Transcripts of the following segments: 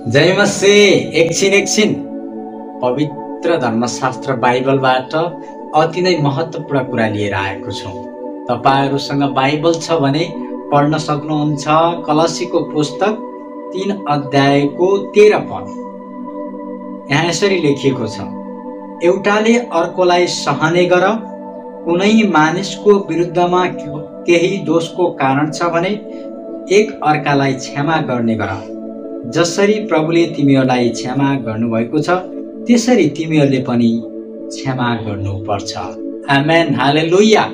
जय मसीह। एकछिन पवित्र धर्मशास्त्र बाइबलबाट अति नै महत्त्वपूर्ण कुरा लिएर आएको छु। तपाईहरुसँग बाइबल छ भने पढ्न सक्नुहुन्छ। कलसीको पुस्तक 3 अध्यायको 13 पद। यहाँ यसरी लेखिएको छ, एउटाले अर्कोलाई सहने गर, कुनै मानिसको विरुद्धमा केही दोषको कारण छ भने एक अर्कालाई क्षमा गर्ने गर। जसरी प्रभुले तिमीहरूलाई क्षमा गर्नुभएको छ त्यसरी तिमीहरूले पनि क्षमा गर्नुपर्छ। आमेन, हालेलुया।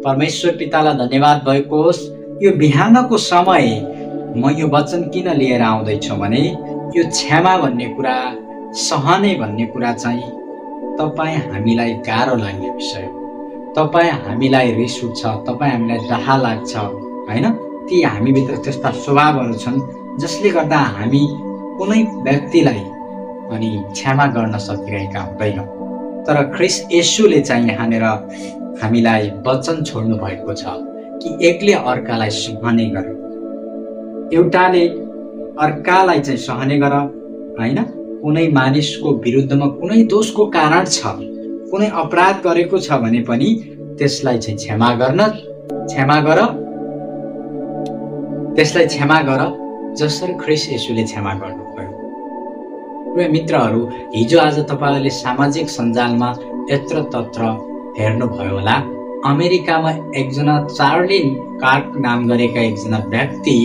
परमेश्वर पितालाई धन्यवाद भएको होस्। यो बिहानको समय म यो वचन किन लिएर आउँदैछु भने यो क्षमा भन्ने कुरा, सहने भन्ने कुरा चाहिँ तपाईँ हामीलाई गाह्रो लाग्ने विषय हो। तपाईँ हामीलाई रिस उठ्छ, तपाईँ हामीलाई डाहा लाग्छ, हैन? ती हामीभित्र त्यस्ता स्वभावहरू छन् जसले गर्दा हामी कुनै व्यक्तिलाई अनि क्षमा गर्न सकिरहेका हुँदैनौँ। तर ख्रीष्ट येशूले चाहिँ यहाँनिर हामीलाई वचन छोड्नु भएको छ कि एकले अर्कालाई सहने गर, एउटाले अर्कालाई चाहिँ सहने गर, हैन? कुनै मानिसको विरुद्धमा कुनै दोषको कारण छ, कुनै अपराध गरेको छ भने पनि त्यसलाई चाहिँ क्षमा गर, त्यसलाई क्षमा गर जसरी ख्रीष्ट येशूले क्षमा गर्नुभयो। मित्रहरू, हिजो आज तपाईहरुले सामाजिक सञ्जालमा यत्रतत्र हेर्नुभयो होला। अमेरिकामा एकजना चार्ली कार्क नाम गरेका एकजना व्यक्ति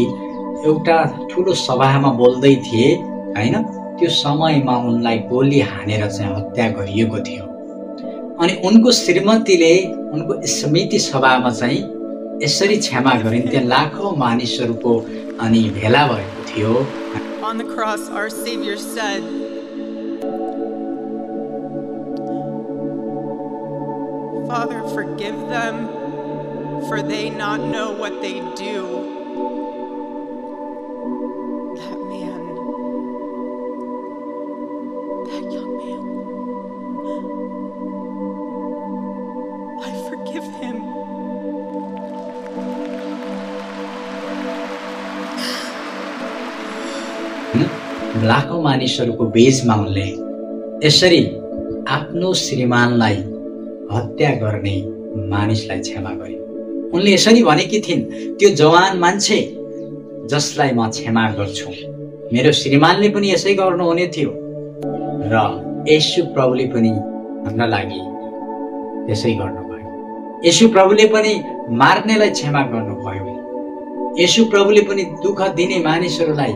एउटा ठुलो सभामा बोल्दै थिए, हैन? त्यो समयमा उनलाई गोली हानेर चाहिँ हत्या गरिएको थियो। अनि उनको श्रीमतीले उनको स्मृति सभामा चाहिँ यसरी क्षमा गरिन्। त्यहाँ लाखौं मानिसहरूको अनि भेला भएको थियो। On the cross, our Savior said, Father, forgive them, for they not know what they do. That man, that young man, I forgive him. लाखौं मानिसहरूको बीचमा उनले यसरी आफ्नो श्रीमानलाई हत्या गर्ने मानिसलाई क्षमा गरे। उनले यसरी भनेकी थिइन्, त्यो जवान मान्छे जसलाई म क्षमा गर्छु, मेरो श्रीमानले पनि यसै गर्नुहुने थियो र येशू प्रभुले पनि हाम्रा लागि यसै गर्नुभयो। येशू प्रभुले पनि मार्नेलाई क्षमा गर्नुभयो। येशू प्रभुले पनि दुःख दिने मानिसहरूलाई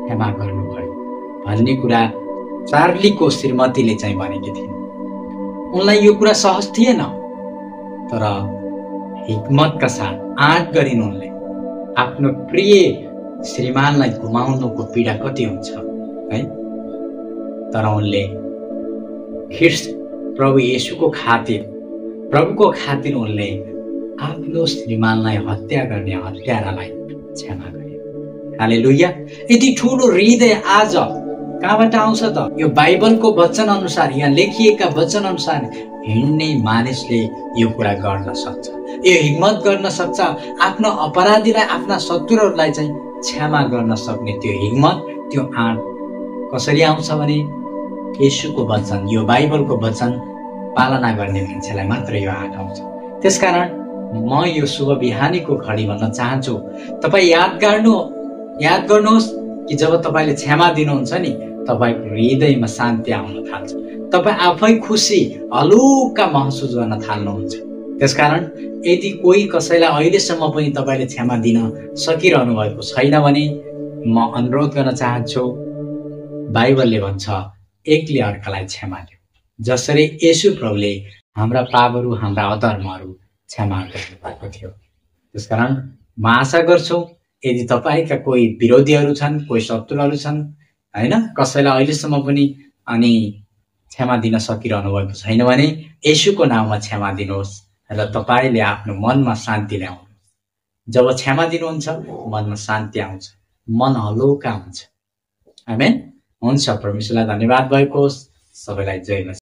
क्षमा गर्नुभयो भन्ने कुरा चार्लीको श्रीमतीले चाहिँ भनेकी थिइन्। उनलाई यो कुरा सहज थिएन, तर हिक्मतका साथ आँट गरिन् उनले। आफ्नो प्रिय श्रीमानलाई गुमाउनुको पीडा कति हुन्छ, है? तर उनले ख्रीष्ट प्रभु येशूको खातिर, प्रभुको खातिर उनले आफ्नो श्रीमानलाई हत्या गर्ने हत्यारालाई क्षमा गरे। हालेलुया। यति ठुलो हृदय आज कहाँबाट आउँछ त? यो बाइबलको वचन अनुसार, यहाँ लेखिएका वचन अनुसार हिँड्ने मानिसले यो कुरा गर्न सक्छ, यो हिम्मत गर्न सक्छ। आफ्नो अपराधीलाई, आफ्ना शत्रुहरूलाई चाहिँ क्षमा गर्न सक्ने त्यो हिम्मत, त्यो आँट कसरी आउँछ भने येशूको वचन, यो बाइबलको वचन पालना गर्ने मान्छेलाई मात्र यो आँट आउँछ। त्यसकारण म यो शुभ बिहानीको घडी भन्न चाहन्छु, तपाईँ याद गर्नुहोस् कि जब तपाईले क्षमा दिनुहुन्छ नि, तपाईको हृदयमा शान्ति आउन थाल्छ। तपाईँ आफै खुसी, हलुका महसुस गर्न थाल्नुहुन्छ। त्यसकारण यदि कोही कसैलाई अहिलेसम्म पनि तपाईले क्षमा दिन सकिरहनु भएको छैन भने म अनुरोध गर्न चाहन्छु, बाइबलले भन्छ एकले अर्कालाई क्षमा दियो जसरी येशू प्रभुले हाम्रा पापहरू, हाम्रा अधर्महरू क्षमा गर्नुभएको थियो। त्यसकारण म आशा गर्छु यदि तपाईका कोही विरोधीहरू छन्, कोही शत्रुहरू छन्, हैन, कसैलाई अहिलेसम्म पनि अनि क्षमा दिन सकिरहनु भएको छैन भने येशूको नाममा क्षमा दिनुहोस् र तपाईले आफ्नो मनमा शान्ति ल्याउनुहोस्। जब क्षमा दिनुहुन्छ मनमा शान्ति आउँछ, मन हलुका हुन्छ। आमेन। हुन्छ, परमेश्वरलाई धन्यवाद भएको होस्। सबैलाई जय मसीह।